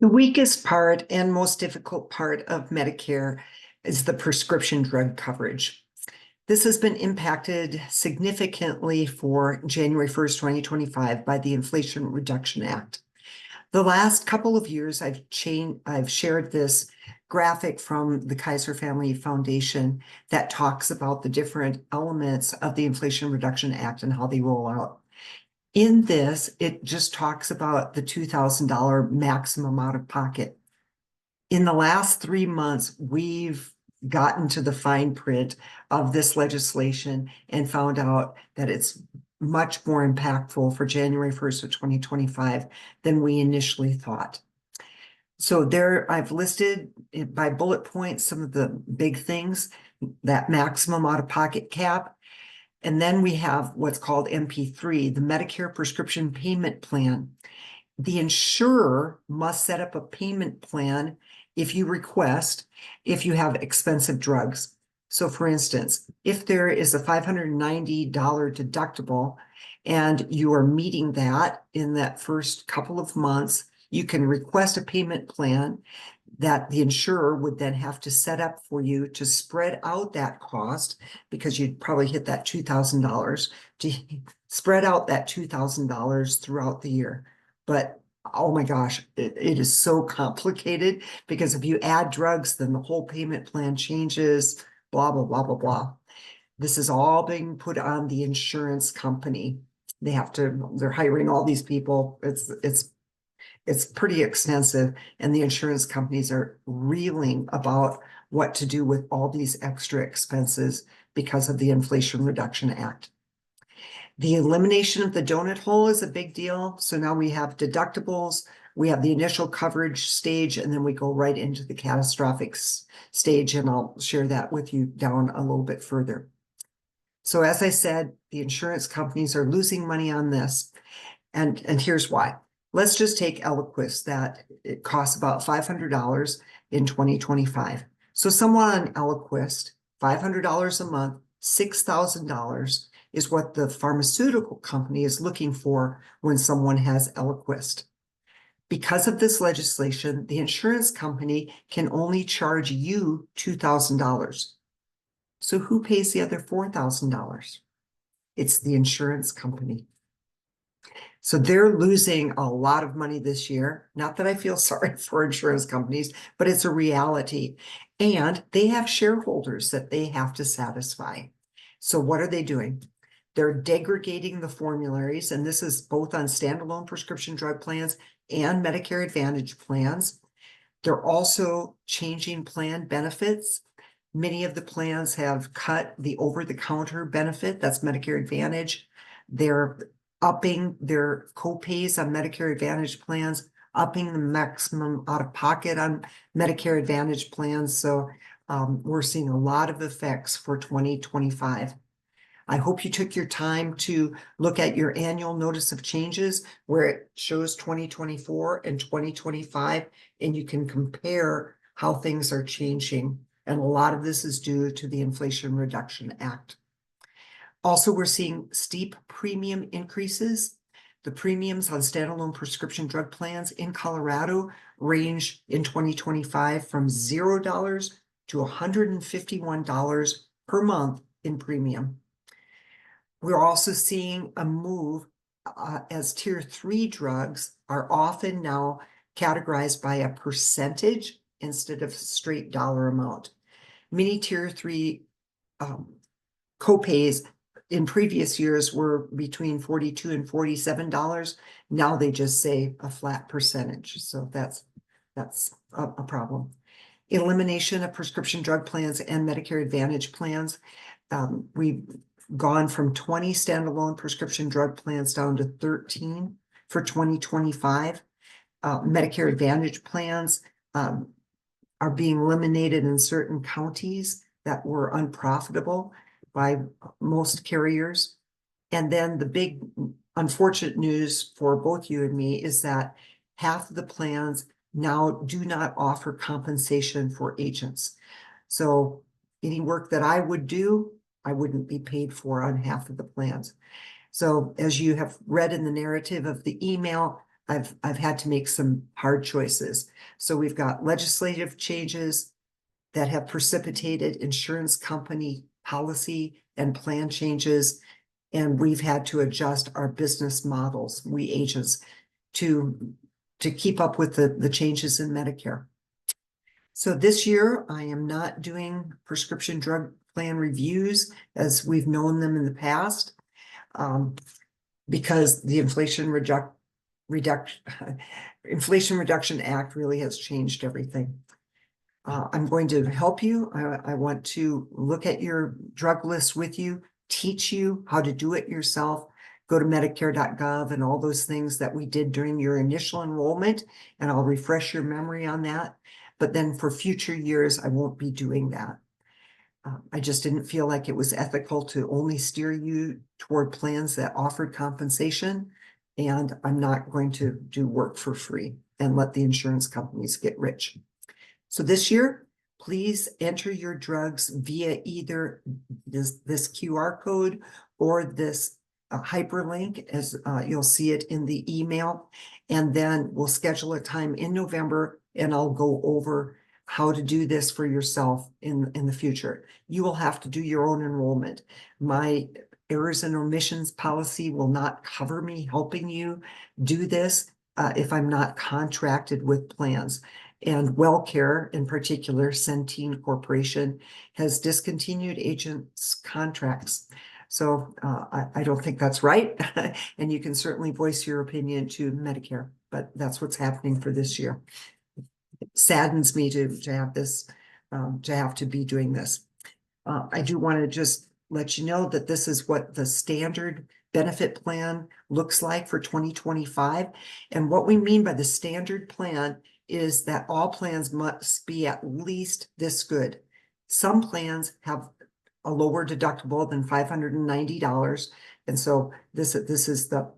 The weakest part and most difficult part of Medicare is the prescription drug coverage. This has been impacted significantly for January 1st, 2025 by the Inflation Reduction Act. The last couple of years, I've shared this graphic from the Kaiser Family Foundation that talks about the different elements of the Inflation Reduction Act and how they roll out. In this, it just talks about the $2,000 maximum out of pocket. In the last 3 months, we've gotten to the fine print of this legislation and found out that it's much more impactful for January 1st of 2025 than we initially thought. So there, I've listed by bullet points some of the big things: that maximum out-of-pocket cap. And then we have what's called MP3, the Medicare Prescription Payment Plan. The insurer must set up a payment plan if you request, if you have expensive drugs. So for instance, if there is a $590 deductible and you are meeting that in that first couple of months, you can request a payment plan that the insurer would then have to set up for you to spread out that cost, because you'd probably hit that $2,000, to spread out that $2,000 throughout the year. But oh my gosh, it is so complicated, because if you add drugs, then the whole payment plan changes, blah, blah, blah, blah, blah. This is all being put on the insurance company. They're hiring all these people. It's pretty extensive, and the insurance companies are reeling about what to do with all these extra expenses because of the Inflation Reduction Act. The elimination of the donut hole is a big deal. So now we have deductibles, we have the initial coverage stage, and then we go right into the catastrophic stage, and I'll share that with you down a little bit further. So as I said, the insurance companies are losing money on this, and here's why. Let's just take Eliquis, that it costs about $500 in 2025. So someone on Eliquis, $500 a month, $6,000 is what the pharmaceutical company is looking for when someone has Eliquis. Because of this legislation, the insurance company can only charge you $2,000. So who pays the other $4,000? It's the insurance company. So they're losing a lot of money this year. Not that I feel sorry for insurance companies, but it's a reality. And they have shareholders that they have to satisfy. So what are they doing? They're degrading the formularies, and this is both on standalone prescription drug plans and Medicare Advantage plans. They're also changing plan benefits. Many of the plans have cut the over-the-counter benefit, that's Medicare Advantage. They're upping their co-pays on Medicare Advantage plans, upping the maximum out-of-pocket on Medicare Advantage plans. So we're seeing a lot of effects for 2025. I hope you took your time to look at your annual notice of changes where it shows 2024 and 2025, and you can compare how things are changing. And a lot of this is due to the Inflation Reduction Act. Also, we're seeing steep premium increases. The premiums on standalone prescription drug plans in Colorado range in 2025 from $0 to $151 per month in premium. We're also seeing a move as Tier 3 drugs are often now categorized by a percentage instead of straight dollar amount. Many Tier 3 copays in previous years were between $42 and $47. Now they just say a flat percentage. So that's a problem. Elimination of prescription drug plans and Medicare Advantage plans. We've gone from 20 standalone prescription drug plans down to 13 for 2025. Medicare Advantage plans are being eliminated in certain counties that were unprofitable by most carriers. And then the big unfortunate news for both you and me is that half of the plans now do not offer compensation for agents. So any work that I would do, I wouldn't be paid for on half of the plans. So as you have read in the narrative of the email, I've had to make some hard choices. So we've got legislative changes that have precipitated insurance company policy and plan changes. And we've had to adjust our business models, we agents, to keep up with the changes in Medicare. So this year, I am not doing prescription drug plan reviews as we've known them in the past, because the Inflation Reduction Act really has changed everything. I'm going to help you. I want to look at your drug list with you, teach you how to do it yourself. Go to Medicare.gov and all those things that we did during your initial enrollment, and I'll refresh your memory on that. But then for future years, I won't be doing that. I just didn't feel like it was ethical to only steer you toward plans that offered compensation. And I'm not going to do work for free and let the insurance companies get rich. So this year, please enter your drugs via either this QR code or this hyperlink, as you'll see it in the email. And then we'll schedule a time in November, and I'll go over how to do this for yourself in the future. You will have to do your own enrollment. My errors and omissions policy will not cover me helping you do this if I'm not contracted with plans. And WellCare, in particular, Centene Corporation, has discontinued agents' contracts. So I don't think that's right. And you can certainly voice your opinion to Medicare, but that's what's happening for this year. It saddens me to have this, to have to be doing this. I do want to just let you know that this is what the standard benefit plan looks like for 2025. And what we mean by the standard plan is that all plans must be at least this good. Some plans have a lower deductible than $590. And so this is the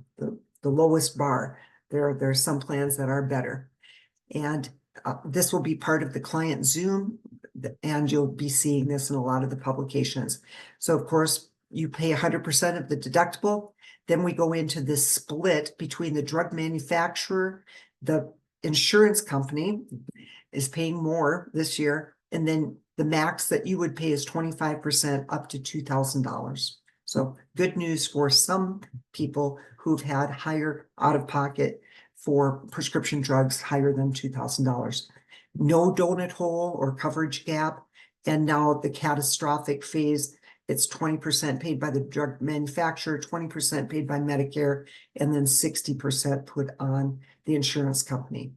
lowest bar. There are some plans that are better. And this will be part of the client Zoom, and you'll be seeing this in a lot of the publications. So of course, you pay 100% of the deductible. Then we go into this split between the drug manufacturer, the insurance company is paying more this year, and then the max that you would pay is 25% up to $2,000. So good news for some people who've had higher out-of-pocket for prescription drugs higher than $2,000. No donut hole or coverage gap. And now the catastrophic phase, it's 20% paid by the drug manufacturer, 20% paid by Medicare, and then 60% put on the insurance company.